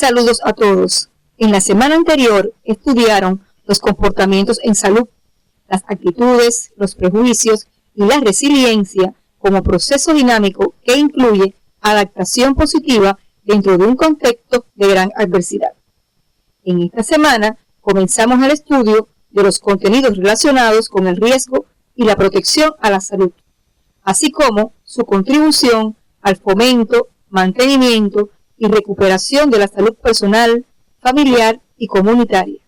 Saludos a todos. En la semana anterior estudiaron los comportamientos en salud, las actitudes, los prejuicios y la resiliencia como proceso dinámico que incluye adaptación positiva dentro de un contexto de gran adversidad. En esta semana comenzamos el estudio de los contenidos relacionados con el riesgo y la protección a la salud, así como su contribución al fomento, mantenimiento y recuperación de la salud personal, familiar y comunitaria.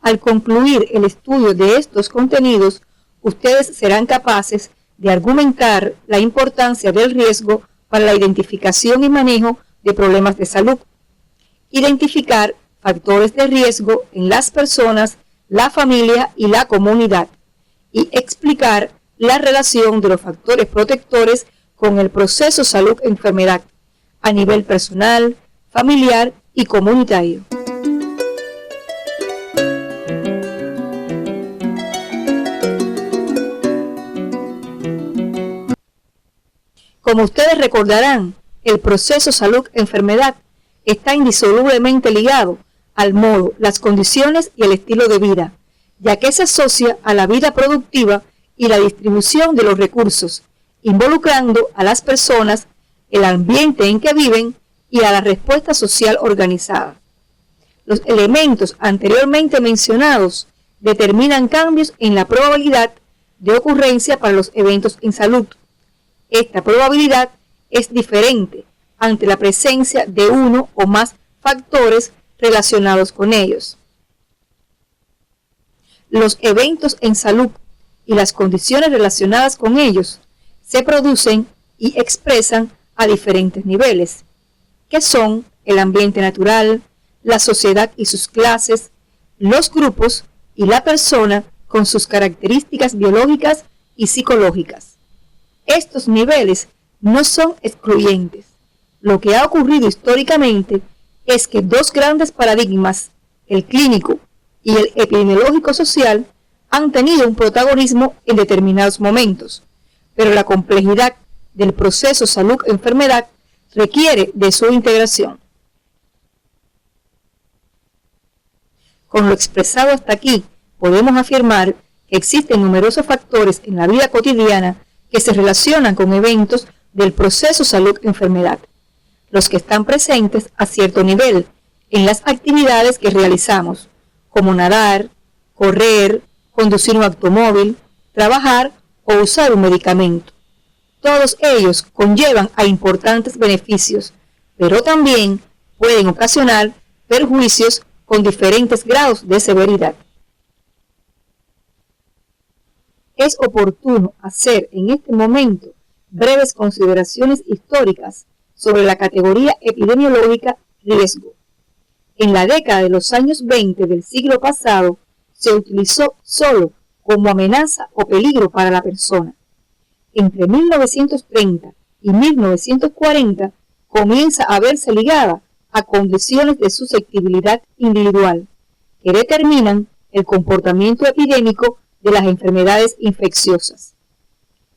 Al concluir el estudio de estos contenidos, ustedes serán capaces de argumentar la importancia del riesgo para la identificación y manejo de problemas de salud, identificar factores de riesgo en las personas, la familia y la comunidad, y explicar la relación de los factores protectores con el proceso salud-enfermedad a nivel personal, familiar y comunitario. Como ustedes recordarán, el proceso salud-enfermedad está indisolublemente ligado al modo, las condiciones y el estilo de vida, ya que se asocia a la vida productiva y la distribución de los recursos, involucrando a las personas, el ambiente en que viven y a la respuesta social organizada. Los elementos anteriormente mencionados determinan cambios en la probabilidad de ocurrencia para los eventos en salud. Esta probabilidad es diferente ante la presencia de uno o más factores relacionados con ellos. Los eventos en salud y las condiciones relacionadas con ellos se producen y expresan a diferentes niveles, que son el ambiente natural, la sociedad y sus clases, los grupos y la persona con sus características biológicas y psicológicas. Estos niveles no son excluyentes. Lo que ha ocurrido históricamente es que dos grandes paradigmas, el clínico y el epidemiológico social, han tenido un protagonismo en determinados momentos, pero la complejidad del proceso salud-enfermedad requiere de su integración. Con lo expresado hasta aquí, podemos afirmar que existen numerosos factores en la vida cotidiana que se relacionan con eventos del proceso salud-enfermedad, los que están presentes a cierto nivel en las actividades que realizamos, como nadar, correr, conducir un automóvil, trabajar o usar un medicamento. Todos ellos conllevan a importantes beneficios, pero también pueden ocasionar perjuicios con diferentes grados de severidad. Es oportuno hacer en este momento breves consideraciones históricas sobre la categoría epidemiológica riesgo. En la década de los años 20 del siglo pasado se utilizó solo como amenaza o peligro para la persona. Entre 1930 y 1940 comienza a verse ligada a condiciones de susceptibilidad individual que determinan el comportamiento epidémico de las enfermedades infecciosas.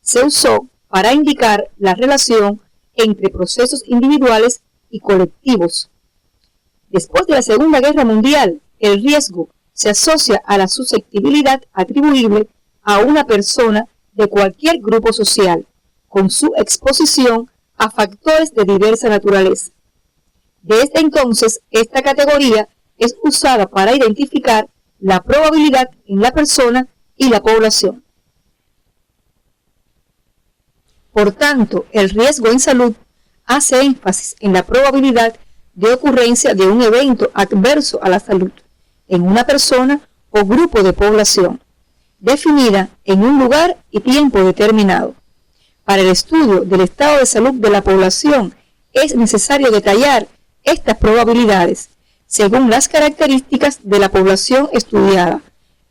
Se usó para indicar la relación entre procesos individuales y colectivos. Después de la Segunda Guerra Mundial, el riesgo se asocia a la susceptibilidad atribuible a una persona de cualquier grupo social, con su exposición a factores de diversa naturaleza. Desde entonces, esta categoría es usada para identificar la probabilidad en la persona y la población. Por tanto, el riesgo en salud hace énfasis en la probabilidad de ocurrencia de un evento adverso a la salud en una persona o grupo de población, definida en un lugar y tiempo determinado. Para el estudio del estado de salud de la población es necesario detallar estas probabilidades según las características de la población estudiada,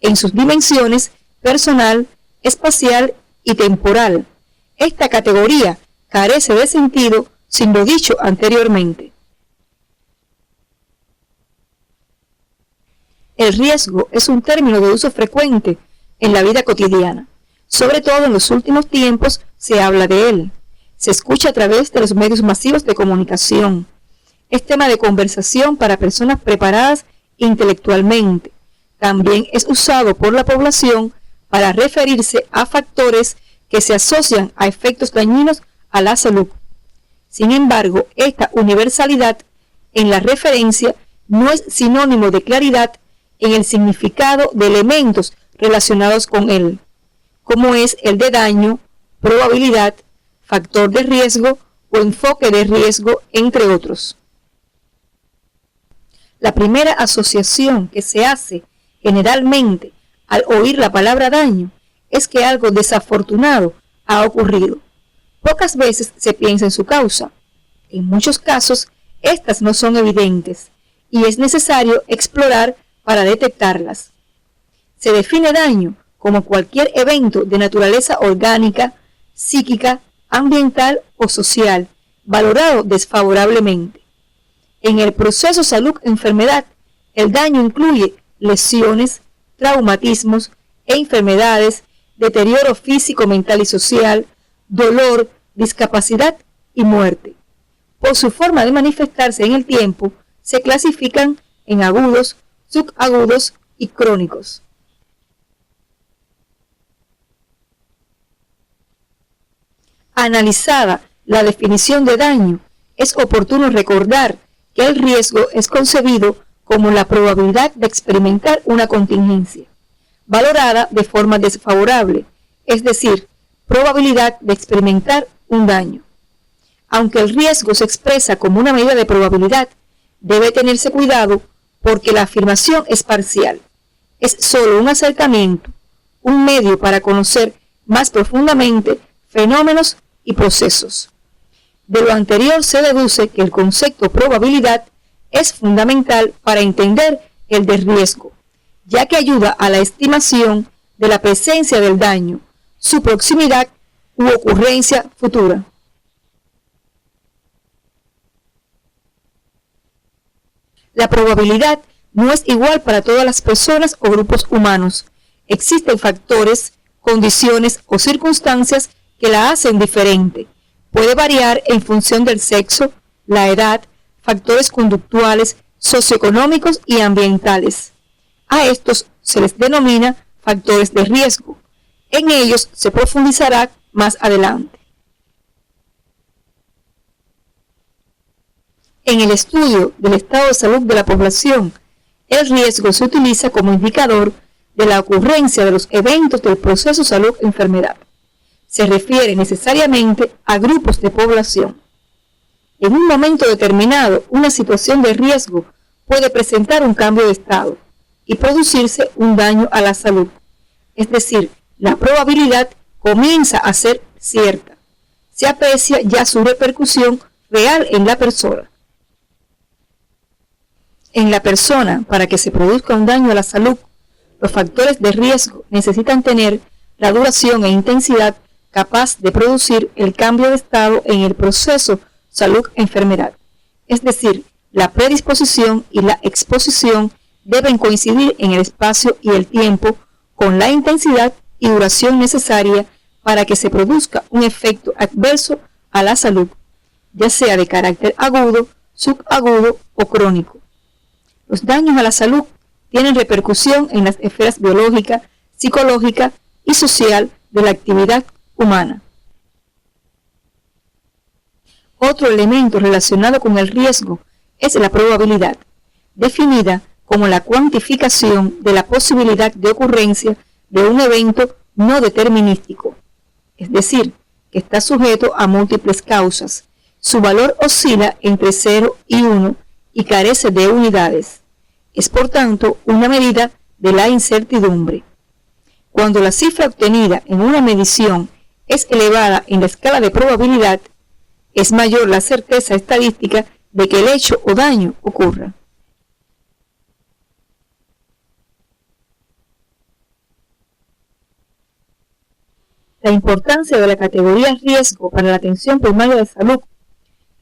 en sus dimensiones personal, espacial y temporal. Esta categoría carece de sentido sin lo dicho anteriormente. El riesgo es un término de uso frecuente en la vida cotidiana. Sobre todo en los últimos tiempos se habla de él. Se escucha a través de los medios masivos de comunicación. Es tema de conversación para personas preparadas intelectualmente. También es usado por la población para referirse a factores que se asocian a efectos dañinos a la salud. Sin embargo, esta universalidad en la referencia no es sinónimo de claridad en el significado de elementos relacionados con él, como es el de daño, probabilidad, factor de riesgo o enfoque de riesgo, entre otros. La primera asociación que se hace generalmente al oír la palabra daño es que algo desafortunado ha ocurrido. Pocas veces se piensa en su causa. En muchos casos, estas no son evidentes y es necesario explorar para detectarlas. Se define daño como cualquier evento de naturaleza orgánica, psíquica, ambiental o social, valorado desfavorablemente. En el proceso salud-enfermedad, el daño incluye lesiones, traumatismos e enfermedades, deterioro físico, mental y social, dolor, discapacidad y muerte. Por su forma de manifestarse en el tiempo, se clasifican en agudos, subagudos y crónicos. Analizada la definición de daño, es oportuno recordar que el riesgo es concebido como la probabilidad de experimentar una contingencia, valorada de forma desfavorable, es decir, probabilidad de experimentar un daño. Aunque el riesgo se expresa como una medida de probabilidad, debe tenerse cuidado porque la afirmación es parcial. Es solo un acercamiento, un medio para conocer más profundamente fenómenos y procesos. De lo anterior se deduce que el concepto probabilidad es fundamental para entender el de riesgo, ya que ayuda a la estimación de la presencia del daño, su proximidad u ocurrencia futura. La probabilidad no es igual para todas las personas o grupos humanos. Existen factores, condiciones o circunstancias que la hacen diferente. Puede variar en función del sexo, la edad, factores conductuales, socioeconómicos y ambientales. A estos se les denomina factores de riesgo. En ellos se profundizará más adelante. En el estudio del estado de salud de la población, el riesgo se utiliza como indicador de la ocurrencia de los eventos del proceso salud-enfermedad. Se refiere necesariamente a grupos de población. En un momento determinado, una situación de riesgo puede presentar un cambio de estado y producirse un daño a la salud. Es decir, la probabilidad comienza a ser cierta. Se aprecia ya su repercusión real en la persona. En la persona, para que se produzca un daño a la salud, los factores de riesgo necesitan tener la duración e intensidad capaz de producir el cambio de estado en el proceso salud-enfermedad. Es decir, la predisposición y la exposición deben coincidir en el espacio y el tiempo con la intensidad y duración necesaria para que se produzca un efecto adverso a la salud, ya sea de carácter agudo, subagudo o crónico. Los daños a la salud tienen repercusión en las esferas biológica, psicológica y social de la actividad humana. Otro elemento relacionado con el riesgo es la probabilidad, definida como la cuantificación de la posibilidad de ocurrencia de un evento no determinístico, es decir, que está sujeto a múltiples causas. Su valor oscila entre 0 y 1 y carece de unidades. Es por tanto una medida de la incertidumbre. Cuando la cifra obtenida en una medición es elevada en la escala de probabilidad, es mayor la certeza estadística de que el hecho o daño ocurra. La importancia de la categoría riesgo para la atención primaria de salud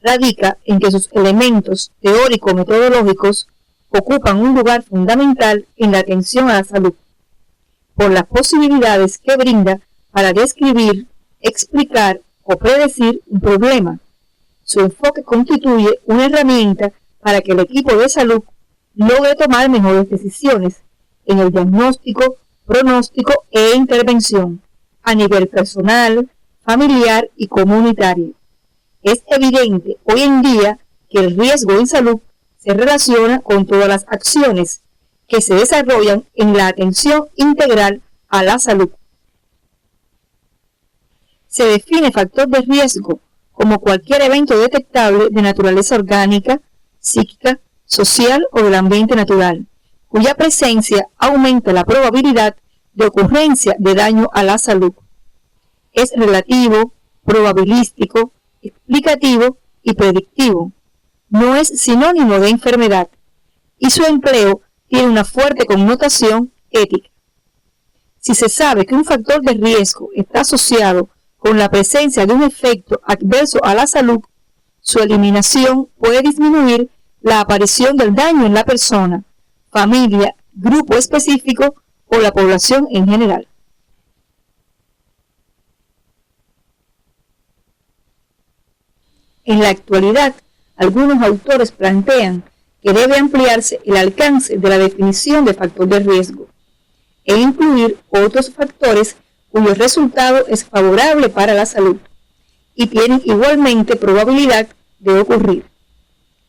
radica en que sus elementos teórico-metodológicos ocupan un lugar fundamental en la atención a la salud, por las posibilidades que brinda para describir, explicar o predecir un problema. Su enfoque constituye una herramienta para que el equipo de salud logre tomar mejores decisiones en el diagnóstico, pronóstico e intervención a nivel personal, familiar y comunitario. Es evidente hoy en día que el riesgo en salud se relaciona con todas las acciones que se desarrollan en la atención integral a la salud. Se define factor de riesgo como cualquier evento detectable de naturaleza orgánica, psíquica, social o del ambiente natural, cuya presencia aumenta la probabilidad de ocurrencia de daño a la salud. Es relativo, probabilístico, explicativo y predictivo. No es sinónimo de enfermedad y su empleo tiene una fuerte connotación ética. Si se sabe que un factor de riesgo está asociado con la presencia de un efecto adverso a la salud, su eliminación puede disminuir la aparición del daño en la persona, familia, grupo específico o la población en general. En la actualidad, algunos autores plantean que debe ampliarse el alcance de la definición de factor de riesgo e incluir otros factores cuyo resultado es favorable para la salud y tienen igualmente probabilidad de ocurrir.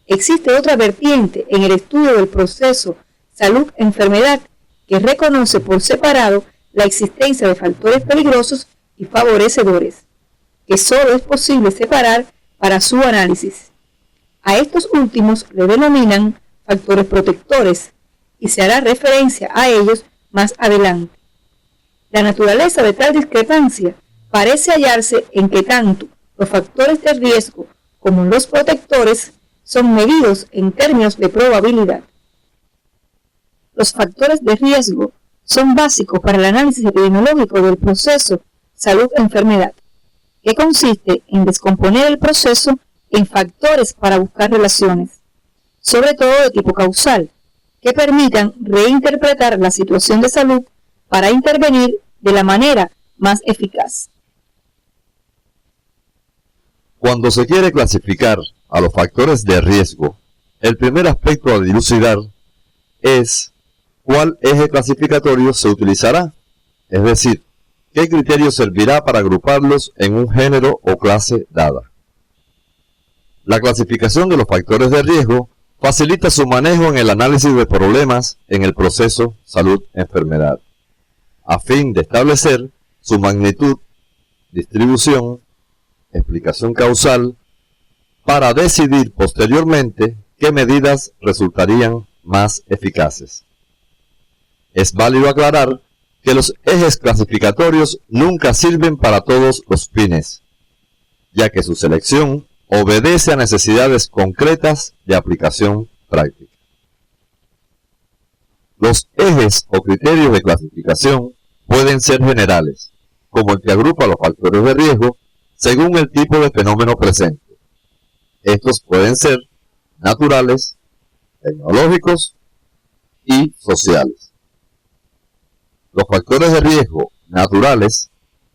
Existe otra vertiente en el estudio del proceso salud-enfermedad que reconoce por separado la existencia de factores peligrosos y favorecedores, que solo es posible separar para su análisis. A estos últimos le denominan factores protectores y se hará referencia a ellos más adelante. La naturaleza de tal discrepancia parece hallarse en que tanto los factores de riesgo como los protectores son medidos en términos de probabilidad. Los factores de riesgo son básicos para el análisis epidemiológico del proceso salud-enfermedad, que consiste en descomponer el proceso en factores para buscar relaciones, sobre todo de tipo causal, que permitan reinterpretar la situación de salud para intervenir de la manera más eficaz. Cuando se quiere clasificar a los factores de riesgo, el primer aspecto a dilucidar es cuál eje clasificatorio se utilizará, es decir, qué criterio servirá para agruparlos en un género o clase dada. La clasificación de los factores de riesgo facilita su manejo en el análisis de problemas en el proceso salud-enfermedad, a fin de establecer su magnitud, distribución, explicación causal, para decidir posteriormente qué medidas resultarían más eficaces. Es válido aclarar que los ejes clasificatorios nunca sirven para todos los fines, ya que su selección obedece a necesidades concretas de aplicación práctica. Los ejes o criterios de clasificación pueden ser generales, como el que agrupa los factores de riesgo según el tipo de fenómeno presente. Estos pueden ser naturales, tecnológicos y sociales. Los factores de riesgo naturales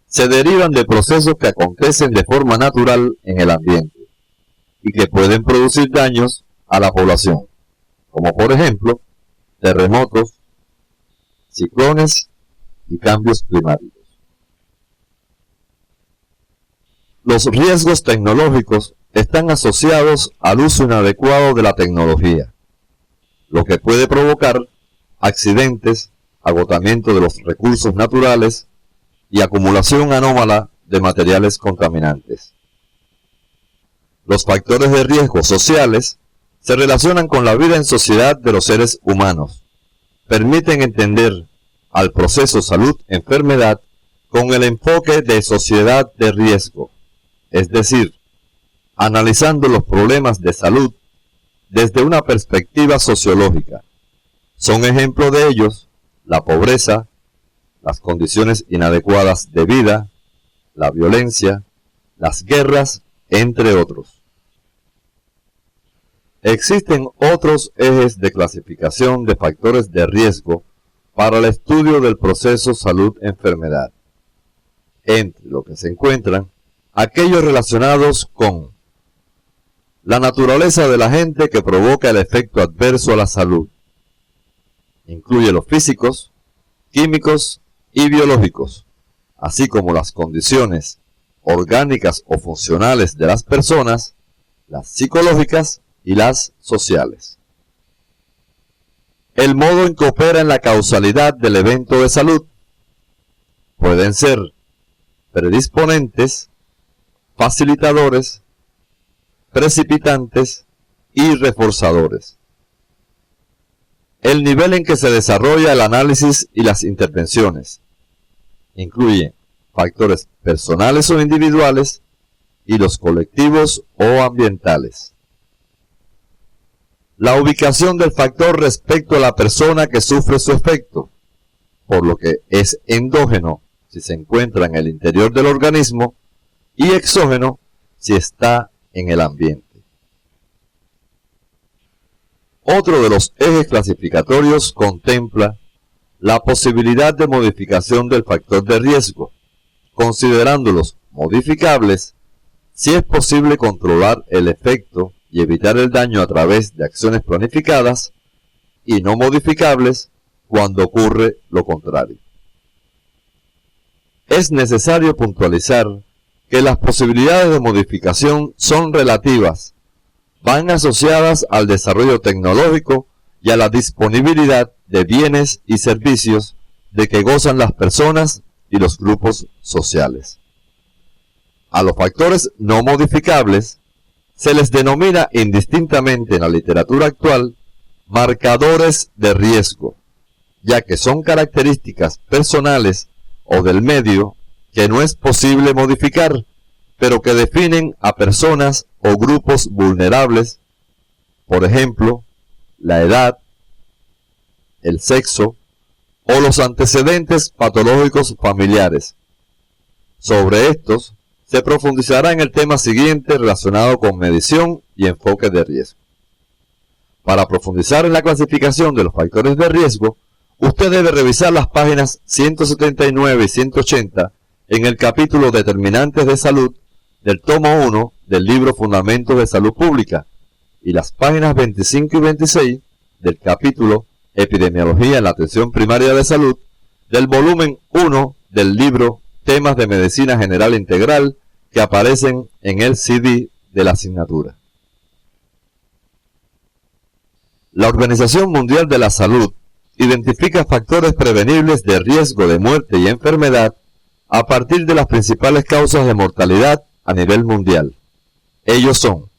se derivan de procesos que acontecen de forma natural en el ambiente y que pueden producir daños a la población, como por ejemplo terremotos, ciclones y cambios climáticos. Los riesgos tecnológicos están asociados al uso inadecuado de la tecnología, lo que puede provocar accidentes, agotamiento de los recursos naturales y acumulación anómala de materiales contaminantes. Los factores de riesgo sociales se relacionan con la vida en sociedad de los seres humanos. Permiten entender al proceso salud-enfermedad con el enfoque de sociedad de riesgo, es decir, analizando los problemas de salud desde una perspectiva sociológica. Son ejemplo de ellos la pobreza, las condiciones inadecuadas de vida, la violencia, las guerras, entre otros. Existen otros ejes de clasificación de factores de riesgo para el estudio del proceso salud-enfermedad, entre lo que se encuentran aquellos relacionados con la naturaleza del agente que provoca el efecto adverso a la salud. Incluye los físicos, químicos y biológicos, así como las condiciones orgánicas o funcionales de las personas, las psicológicas y las sociales. El modo en que opera en la causalidad del evento de salud pueden ser predisponentes, facilitadores, precipitantes y reforzadores. El nivel en que se desarrolla el análisis y las intervenciones incluye factores personales o individuales y los colectivos o ambientales. La ubicación del factor respecto a la persona que sufre su efecto, por lo que es endógeno si se encuentra en el interior del organismo y exógeno si está en el ambiente. Otro de los ejes clasificatorios contempla la posibilidad de modificación del factor de riesgo, considerándolos modificables si es posible controlar el efecto y evitar el daño a través de acciones planificadas, y no modificables cuando ocurre lo contrario. Es necesario puntualizar que las posibilidades de modificación son relativas, van asociadas al desarrollo tecnológico y a la disponibilidad de bienes y servicios de que gozan las personas y los grupos sociales. A los factores no modificables se les denomina indistintamente en la literatura actual marcadores de riesgo, ya que son características personales o del medio que no es posible modificar, pero que definen a personas o grupos vulnerables, por ejemplo, la edad, el sexo o los antecedentes patológicos familiares. Sobre estos se profundizará en el tema siguiente relacionado con medición y enfoque de riesgo. Para profundizar en la clasificación de los factores de riesgo, usted debe revisar las páginas 179 y 180 en el capítulo Determinantes de Salud del tomo 1 del libro Fundamentos de Salud Pública y las páginas 25 y 26 del capítulo Epidemiología en la Atención Primaria de Salud del volumen 1 del libro Temas de Medicina General Integral que aparecen en el CD de la asignatura. La Organización Mundial de la Salud identifica factores prevenibles de riesgo de muerte y enfermedad a partir de las principales causas de mortalidad a nivel mundial. Ellos son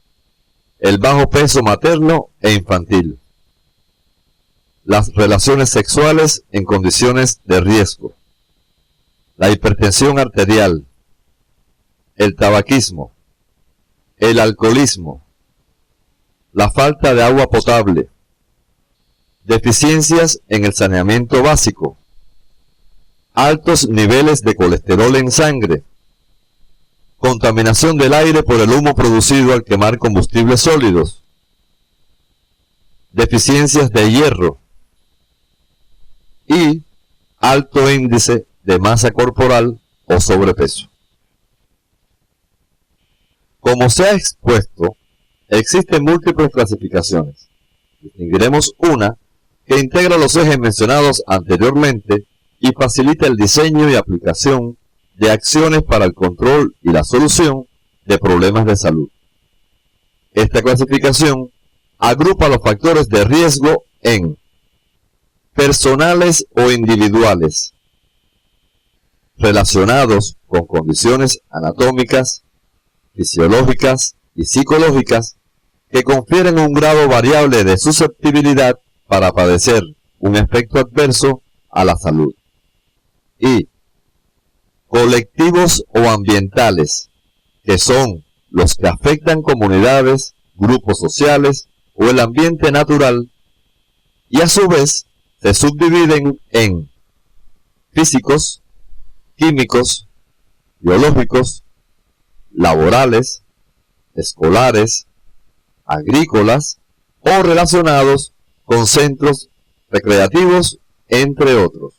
el bajo peso materno e infantil, las relaciones sexuales en condiciones de riesgo, la hipertensión arterial, el tabaquismo, el alcoholismo, la falta de agua potable, deficiencias en el saneamiento básico, altos niveles de colesterol en sangre, contaminación del aire por el humo producido al quemar combustibles sólidos, deficiencias de hierro y alto índice de masa corporal o sobrepeso. Como se ha expuesto, existen múltiples clasificaciones. Distinguiremos una que integra los ejes mencionados anteriormente y facilita el diseño y aplicación de acciones para el control y la solución de problemas de salud. Esta clasificación agrupa los factores de riesgo en personales o individuales, relacionados con condiciones anatómicas, fisiológicas y psicológicas que confieren un grado variable de susceptibilidad para padecer un efecto adverso a la salud. Y colectivos o ambientales, que son los que afectan comunidades, grupos sociales o el ambiente natural, y a su vez se subdividen en físicos, químicos, biológicos, laborales, escolares, agrícolas o relacionados con centros recreativos, entre otros.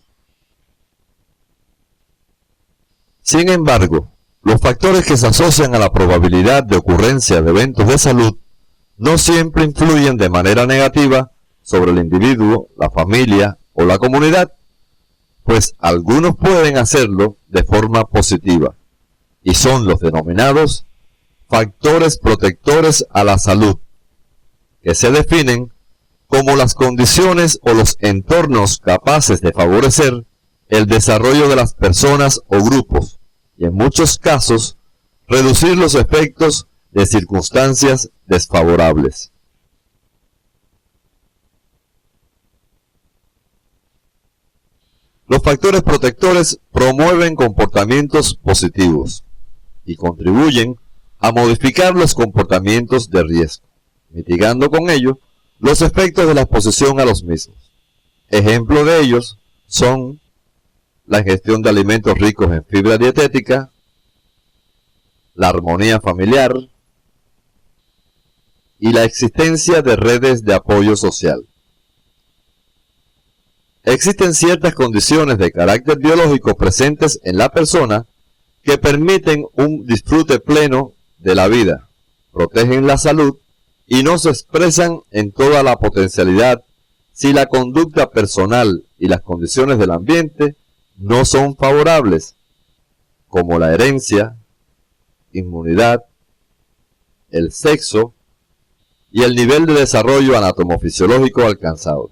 Sin embargo, Los factores que se asocian a la probabilidad de ocurrencia de eventos de salud no siempre influyen de manera negativa sobre el individuo, la familia o la comunidad, pues algunos pueden hacerlo de forma positiva, y son los denominados factores protectores a la salud, que se definen como las condiciones o los entornos capaces de favorecer el desarrollo de las personas o grupos, y en muchos casos reducir los efectos de circunstancias desfavorables. Los factores protectores promueven comportamientos positivos y contribuyen a modificar los comportamientos de riesgo, mitigando con ello los efectos de la exposición a los mismos. Ejemplo de ellos son la ingestión de alimentos ricos en fibra dietética, la armonía familiar y la existencia de redes de apoyo social. Existen ciertas condiciones de carácter biológico presentes en la persona que permiten un disfrute pleno de la vida, protegen la salud y no se expresan en toda la potencialidad si la conducta personal y las condiciones del ambiente no son favorables, como la herencia, inmunidad, el sexo y el nivel de desarrollo anatomofisiológico alcanzado.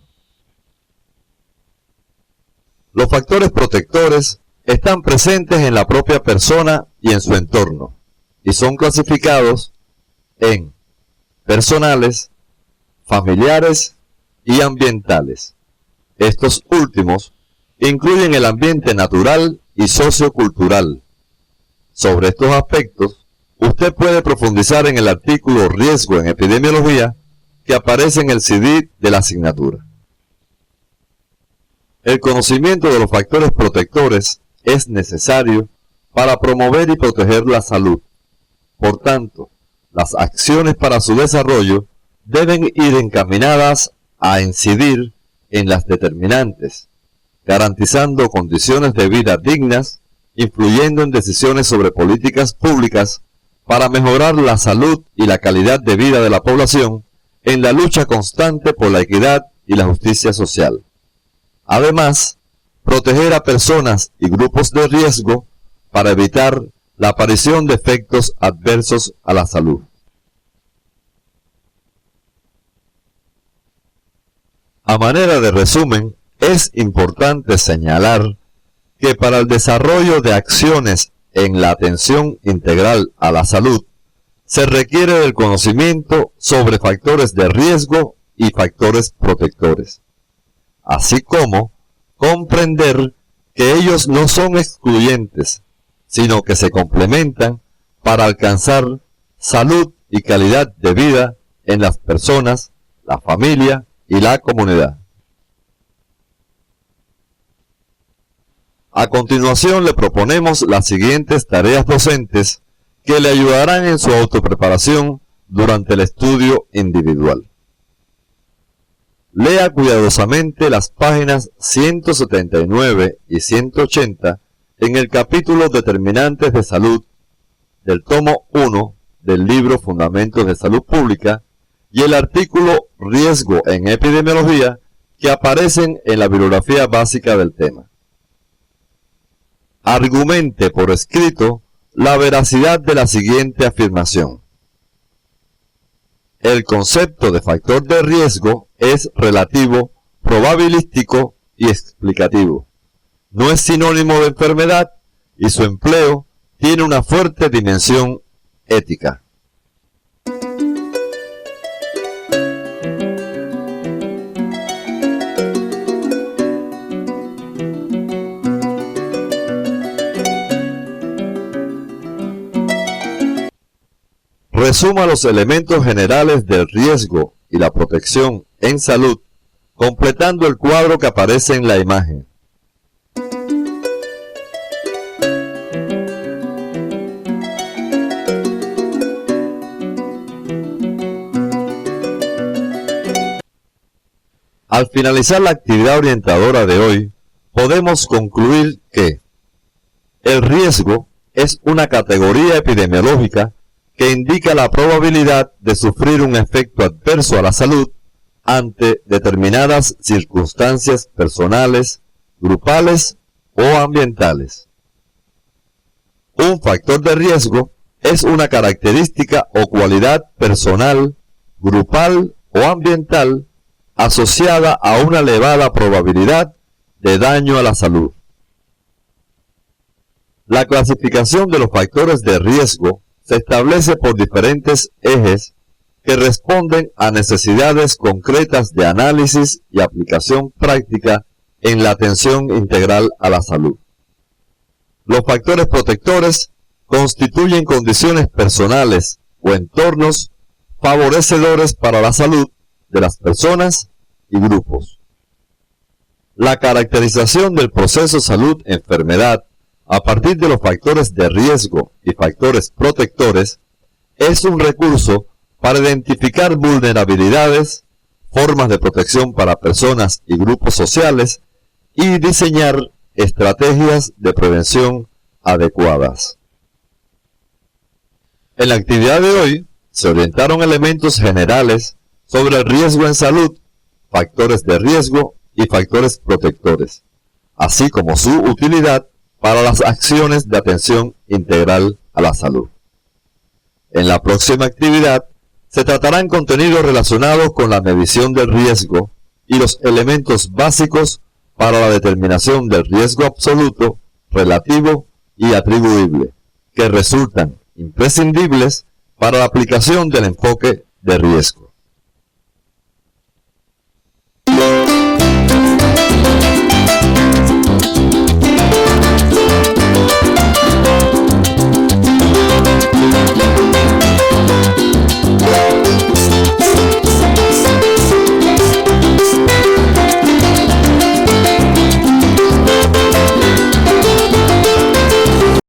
Los factores protectores están presentes en la propia persona y en su entorno, y son clasificados en personales, familiares y ambientales. Estos últimos incluyen el ambiente natural y sociocultural. Sobre estos aspectos, usted puede profundizar en el artículo Riesgo en Epidemiología que aparece en el CD de la asignatura. El conocimiento de los factores protectores es necesario para promover y proteger la salud. Por tanto, las acciones para su desarrollo deben ir encaminadas a incidir en las determinantes, garantizando condiciones de vida dignas, influyendo en decisiones sobre políticas públicas para mejorar la salud y la calidad de vida de la población en la lucha constante por la equidad y la justicia social. Además, proteger a personas y grupos de riesgo para evitar la aparición de efectos adversos a la salud. A manera de resumen, es importante señalar que para el desarrollo de acciones en la atención integral a la salud, se requiere del conocimiento sobre factores de riesgo y factores protectores, así como comprender que ellos no son excluyentes, sino que se complementan para alcanzar salud y calidad de vida en las personas, la familia y la comunidad. A continuación le proponemos las siguientes tareas docentes que le ayudarán en su autopreparación durante el estudio individual. Lea cuidadosamente las páginas 179 y 180 en el capítulo Determinantes de Salud del tomo 1 del libro Fundamentos de Salud Pública y el artículo Riesgo en Epidemiología que aparecen en la bibliografía básica del tema. Argumente por escrito la veracidad de la siguiente afirmación. El concepto de factor de riesgo es relativo, probabilístico y explicativo. No es sinónimo de enfermedad y su empleo tiene una fuerte dimensión ética. Resuma los elementos generales del riesgo y la protección en salud, completando el cuadro que aparece en la imagen. Al finalizar la actividad orientadora de hoy, podemos concluir que el riesgo es una categoría epidemiológica que indica la probabilidad de sufrir un efecto adverso a la salud ante determinadas circunstancias personales, grupales o ambientales. Un factor de riesgo es una característica o cualidad personal, grupal o ambiental asociada a una elevada probabilidad de daño a la salud. La clasificación de los factores de riesgo se establece por diferentes ejes que responden a necesidades concretas de análisis y aplicación práctica en la atención integral a la salud. Los factores protectores constituyen condiciones personales o entornos favorecedores para la salud de las personas y grupos. La caracterización del proceso salud-enfermedad a partir de los factores de riesgo y factores protectores es un recurso para identificar vulnerabilidades, formas de protección para personas y grupos sociales y diseñar estrategias de prevención adecuadas. En la actividad de hoy se orientaron elementos generales sobre el riesgo en salud, factores de riesgo y factores protectores, así como su utilidad para las acciones de atención integral a la salud. En la próxima actividad se tratarán contenidos relacionados con la medición del riesgo y los elementos básicos para la determinación del riesgo absoluto, relativo y atribuible, que resultan imprescindibles para la aplicación del enfoque de riesgo.